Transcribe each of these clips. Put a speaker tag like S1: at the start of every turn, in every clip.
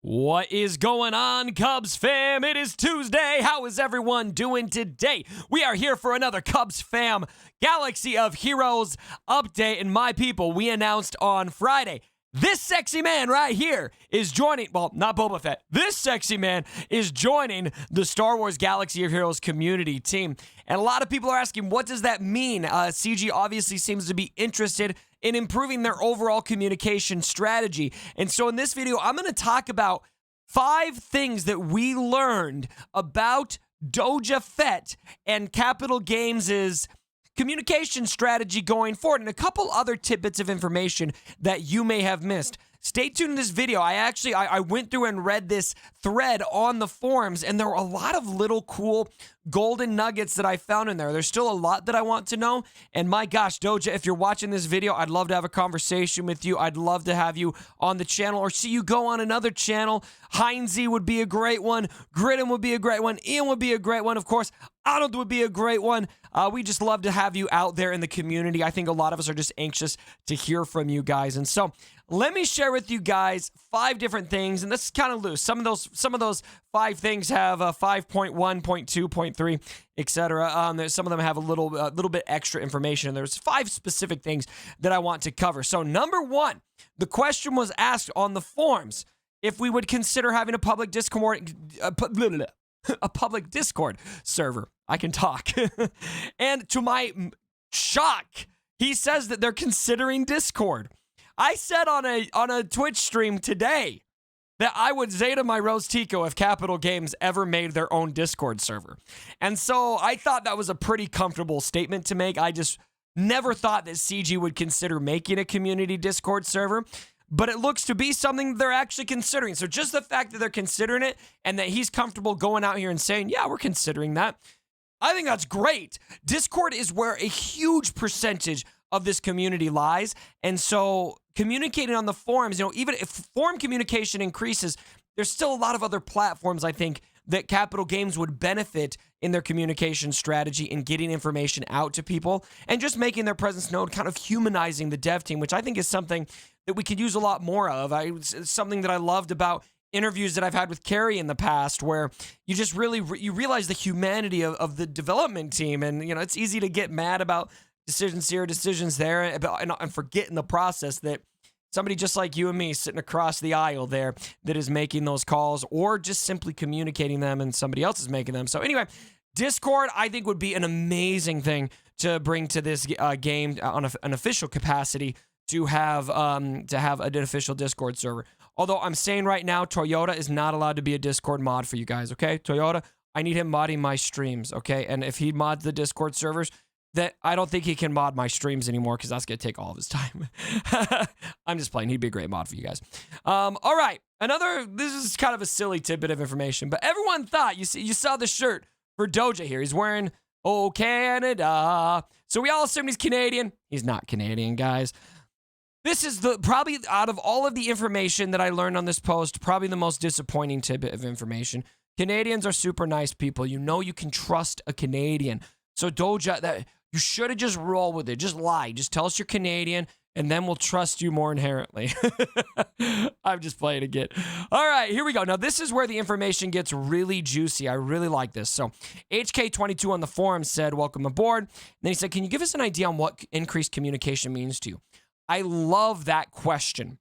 S1: What is going on, Cubs fam? It is Tuesday. How is everyone doing today? We are here for another Cubs fam Galaxy of Heroes update. And my people, we announced on Friday, this sexy man right here is joining, well, not Boba Fett. This sexy man is joining the Star Wars Galaxy of Heroes community team. And a lot of people are asking, what does that mean? CG obviously seems to be interested in improving their overall communication strategy. And so in this video, I'm going to talk about 5 things that we learned about Doja Fett and Capital Games' communication strategy going forward, and a couple other tidbits of information that you may have missed. Stay tuned in this video. I went through and read this thread on the forums, and there were a lot of little cool golden nuggets that I found in there. There's still a lot that I want to know, and my gosh, Doja, if you're watching this video, I'd love to have a conversation with you. I'd love to have you on the channel or see you go on another channel. Heinze would be a great one. Gridden would be a great one. Ian would be a great one. Of course, Arnold would be a great one. We just love to have you out there in the community. I think a lot of us are just anxious to hear from you guys. And so let me share with you guys 5 different things, and this is kind of loose. Some of those 5 things have 5.1, 0.2, 0.3, etc. Some of them have a little bit extra information. There's 5 specific things that I want to cover. So number 1, the question was asked on the forums if we would consider having a public Discord, a public Discord server. I can talk. And to my shock, he says that they're considering Discord. I said on a Twitch stream today that I would Zeta my Rose Tico if Capital Games ever made their own Discord server. And so I thought that was a pretty comfortable statement to make. I just never thought that CG would consider making a community Discord server, but it looks to be something they're actually considering. So just the fact that they're considering it and that he's comfortable going out here and saying, yeah, we're considering that, I think that's great. Discord is where a huge percentage of this community lies. And so communicating on the forums, even if forum communication increases, there's still a lot of other platforms, I think, that Capital Games would benefit in their communication strategy in getting information out to people and just making their presence known, kind of humanizing the dev team, which I think is something that we could use a lot more of. It's something that I loved about interviews that I've had with Carrie in the past, where you just really, you realize the humanity of the development team. And, it's easy to get mad about decisions here, decisions there, and forget in the process that somebody just like you and me sitting across the aisle there that is making those calls or just simply communicating them and somebody else is making them. So anyway, Discord, I think, would be an amazing thing to bring to this game on an official capacity to have an official Discord server. Although I'm saying right now, Toyota is not allowed to be a Discord mod for you guys, okay? Toyota, I need him modding my streams, okay? And if he mods the Discord servers, that I don't think he can mod my streams anymore because that's going to take all of his time. I'm just playing. He'd be a great mod for you guys. All right. This is kind of a silly tidbit of information, but everyone thought, you saw the shirt for Doja here. He's wearing, oh, Canada. So we all assumed he's Canadian. He's not Canadian, guys. This is probably out of all of the information that I learned on this post, probably the most disappointing tidbit of information. Canadians are super nice people. You can trust a Canadian. So Doja, you should have just rolled with it. Just lie. Just tell us you're Canadian, and then we'll trust you more inherently. I'm just playing again. All right, here we go. Now, this is where the information gets really juicy. I really like this. So HK22 on the forum said, welcome aboard. And then he said, can you give us an idea on what increased communication means to you? I love that question.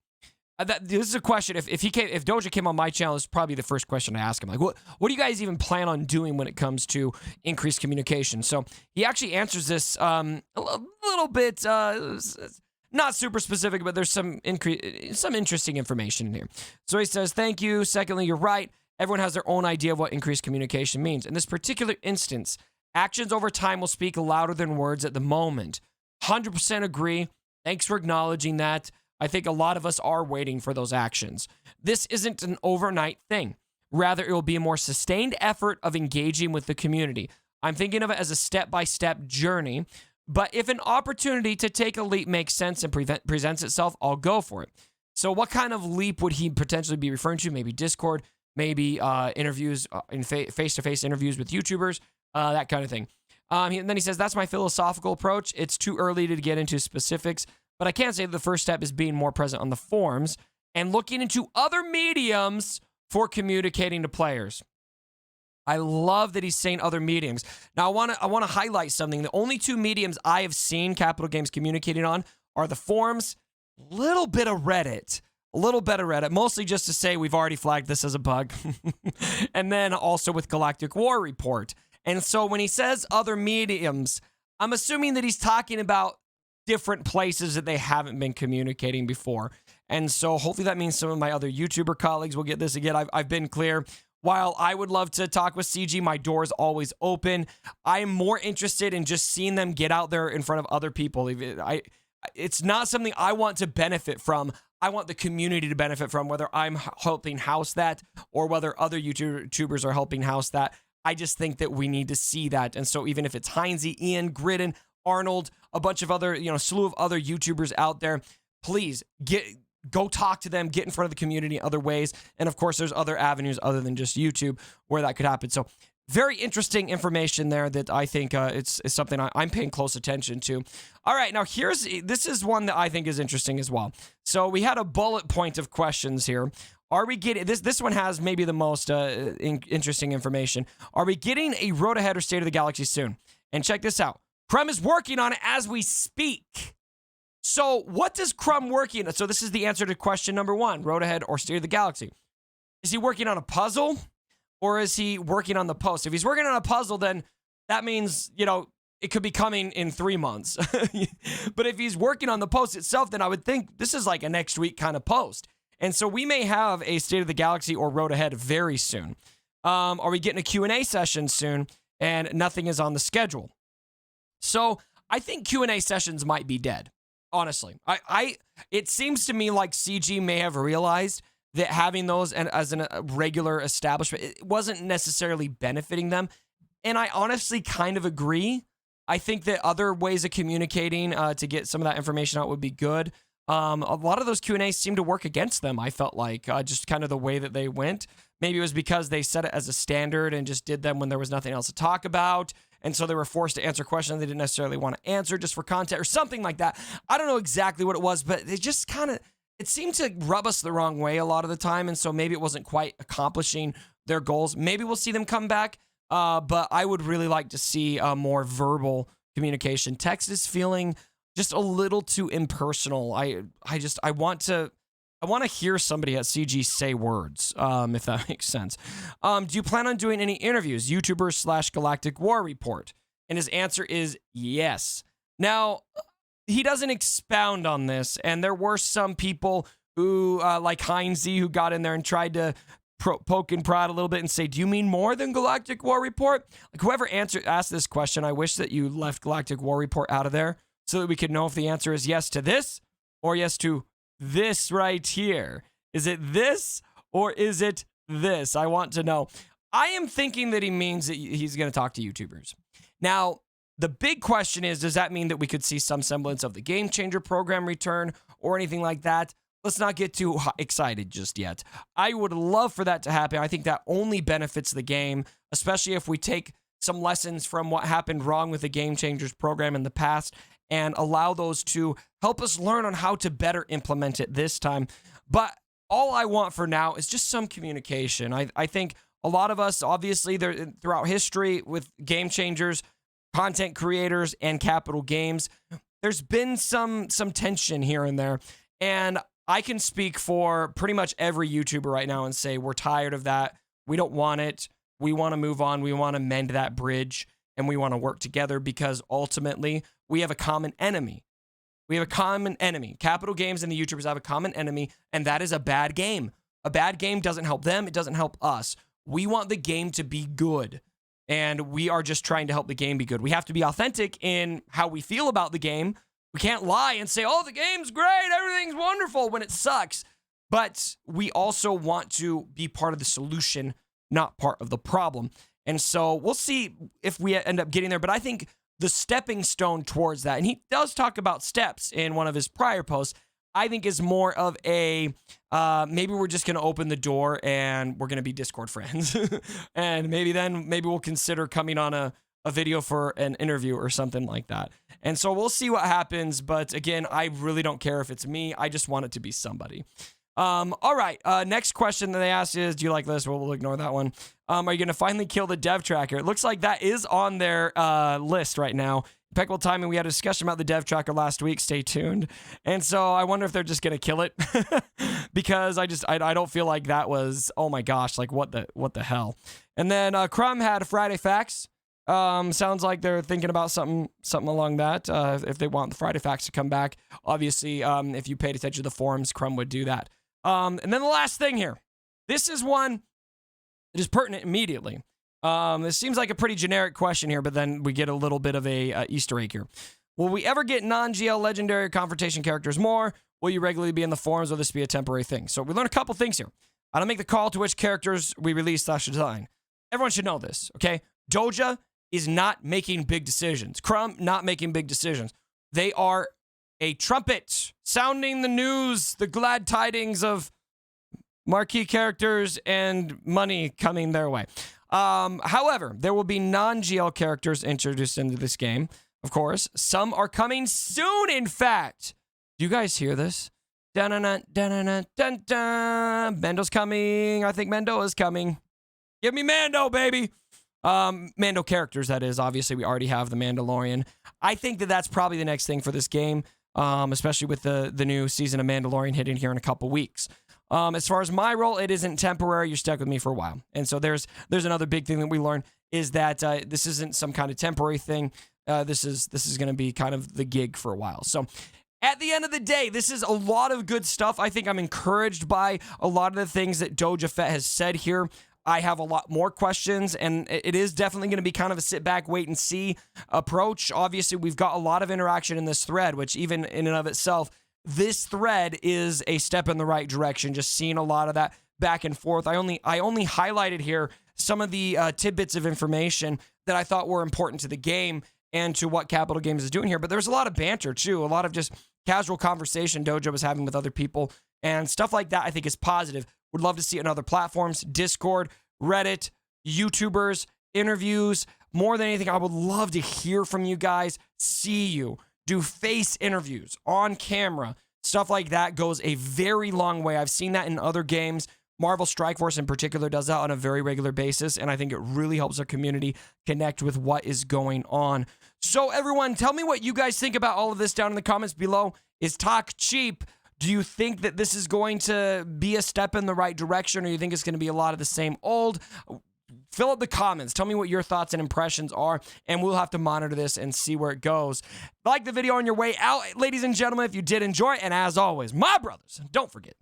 S1: This is a question. If Doja came on my channel, it's probably the first question I ask him. Like, what do you guys even plan on doing when it comes to increased communication? So he actually answers this a little bit, not super specific, but there's some interesting information in here. So he says, thank you. Secondly, you're right. Everyone has their own idea of what increased communication means. In this particular instance, actions over time will speak louder than words at the moment. 100% agree. Thanks for acknowledging that. I think a lot of us are waiting for those actions. This isn't an overnight thing. Rather, it will be a more sustained effort of engaging with the community. I'm thinking of it as a step-by-step journey, but if an opportunity to take a leap makes sense and presents itself, I'll go for it. So what kind of leap would he potentially be referring to? Maybe Discord, maybe interviews, in face-to-face interviews with YouTubers, that kind of thing. And then he says, that's my philosophical approach. It's too early to get into specifics, but I can say the first step is being more present on the forums and looking into other mediums for communicating to players. I love that he's saying other mediums. Now, I want to highlight something. The only two mediums I have seen Capital Games communicating on are the forums, a little bit of Reddit, mostly just to say we've already flagged this as a bug, and then also with Galactic War Report. And so when he says other mediums, I'm assuming that he's talking about different places that they haven't been communicating before. And so hopefully that means some of my other YouTuber colleagues will get this again. I've been clear. While I would love to talk with CG, my door is always open. I'm more interested in just seeing them get out there in front of other people. It's not something I want to benefit from. I want the community to benefit from, whether I'm helping house that or whether other YouTubers are helping house that. I just think that we need to see that. And so even if it's Heinze, Ian, Gridden, Arnold, a bunch of other, slew of other YouTubers out there, please go talk to them, get in front of the community in other ways. And of course, there's other avenues other than just YouTube where that could happen. So very interesting information there that I think it's something I'm paying close attention to. All right, now this is one that I think is interesting as well. So we had a bullet point of questions here. Are we getting this one has maybe the most interesting information. Are we getting a Road Ahead or State of the Galaxy soon? And check this out. Crumb is working on it as we speak. So what does Crumb working on? So this is the answer to question number 1, Road Ahead or State of the Galaxy. Is he working on a puzzle or is he working on the post? If he's working on a puzzle, then that means, it could be coming in 3 months. But if he's working on the post itself, then I would think this is like a next week kind of post. And so we may have a State of the Galaxy or Road Ahead very soon. Are we getting a Q&A session soon? And nothing is on the schedule. So I think Q&A sessions might be dead. Honestly, it seems to me like CG may have realized that having those as a regular establishment, it wasn't necessarily benefiting them. And I honestly kind of agree. I think that other ways of communicating to get some of that information out would be good. A lot of those Q&As seemed to work against them, I felt like, just kind of the way that they went. Maybe it was because they set it as a standard and just did them when there was nothing else to talk about. And so they were forced to answer questions they didn't necessarily want to answer just for content or something like that. I don't know exactly what it was, but it just it seemed to rub us the wrong way a lot of the time. And so maybe it wasn't quite accomplishing their goals. Maybe we'll see them come back. But I would really like to see more verbal communication. Text is feeling just a little too impersonal. I want to hear somebody at CG say words, if that makes sense. Do you plan on doing any interviews? YouTubers / Galactic War Report. And his answer is yes. Now, he doesn't expound on this, and there were some people who, like Heinze, who got in there and tried to poke and prod a little bit and say, do you mean more than Galactic War Report? Like, whoever asked this question, I wish that you left Galactic War Report out of there so that we could know if the answer is yes to this or yes to this right here. Is it this or is it this? I want to know. I am thinking that he means that he's going to talk to YouTubers. Now, the big question is, does that mean that we could see some semblance of the Game Changer program return or anything like that? Let's not get too excited just yet. I would love for that to happen. I think that only benefits the game, especially if we take some lessons from what happened wrong with the Game Changers program in the past and allow those to help us learn on how to better implement it this time. But all I want for now is just some communication. I think a lot of us, obviously, throughout history with Game Changers, content creators, and Capital Games, there's been some tension here and there. And I can speak for pretty much every YouTuber right now and say we're tired of that. We don't want it. We want to move on. We want to mend that bridge. And we want to work together because ultimately we have a common enemy. We have a common enemy. Capital Games and the YouTubers have a common enemy, and that is a bad game. A bad game doesn't help them. It doesn't help us. We want the game to be good, and we are just trying to help the game be good. We have to be authentic in how we feel about the game. We can't lie and say, oh, the game's great, everything's wonderful, when it sucks. But we also want to be part of the solution, not part of the problem. And so we'll see if we end up getting there. But I think the stepping stone towards that, and he does talk about steps in one of his prior posts, I think is more of a, maybe we're just going to open the door and we're going to be Discord friends. And maybe we'll consider coming on a video for an interview or something like that. And so we'll see what happens. But again, I really don't care if it's me. I just want it to be somebody. All right. Next question that they asked is, do you like this? Well, we'll ignore that one. Are you going to finally kill the dev tracker? It looks like that is on their list right now. Impeccable timing. We had a discussion about the dev tracker last week. Stay tuned. And so I wonder if they're just going to kill it because I don't feel like that was, oh my gosh, like what the hell. And then Crumb had Friday Facts. Sounds like they're thinking about something along that. If they want the Friday Facts to come back, obviously, if you paid attention to the forums, Crumb would do that. And then the last thing here. This is one that is pertinent immediately. This seems like a pretty generic question here, but then we get a little bit of a Easter egg here. Will we ever get non-GL legendary or confrontation characters more? Will you regularly be in the forums, or will this be a temporary thing? So we learned a couple things here. I don't make the call to which characters we release/design. Everyone should know this, okay? Doja is not making big decisions. Crumb, not making big decisions. They are a trumpet sounding the news, the glad tidings of marquee characters and money coming their way. However, there will be non-GL characters introduced into this game, of course. Some are coming soon, in fact. Do you guys hear this? Dun-dun-dun, dun-dun-dun, dun-dun. Mendo's coming. I think Mendo is coming. Give me Mando, baby. Mando characters, that is. Obviously, we already have the Mandalorian. I think that that's probably the next thing for this game, especially with the new season of Mandalorian hitting here in a couple weeks. As far as my role, it isn't temporary. You're stuck with me for a while. And so there's another big thing that we learned is that this isn't some kind of temporary thing. This is going to be kind of the gig for a while. So at the end of the day, this is a lot of good stuff. I think I'm encouraged by a lot of the things that Doja Fett has said here. I have a lot more questions, and it is definitely going to be kind of a sit back, wait and see approach. Obviously, we've got a lot of interaction in this thread, which even in and of itself, this thread is a step in the right direction. Just seeing a lot of that back and forth. I only highlighted here some of the tidbits of information that I thought were important to the game and to what Capital Games is doing here. But there's a lot of banter too, a lot of just casual conversation Doja was having with other people and stuff like that. I think is positive. Would love to see it on other platforms, Discord, Reddit, YouTubers, interviews. More than anything, I would love to hear from you guys, see you, do face interviews on camera. Stuff like that goes a very long way. I've seen that in other games. Marvel Strike Force in particular does that on a very regular basis, and I think it really helps our community connect with what is going on. So everyone, tell me what you guys think about all of this down in the comments below. Is talk cheap? Do you think that this is going to be a step in the right direction, or you think it's going to be a lot of the same old? Fill up the comments. Tell me what your thoughts and impressions are, and we'll have to monitor this and see where it goes. Like the video on your way out, ladies and gentlemen, if you did enjoy it, and as always, my brothers, don't forget,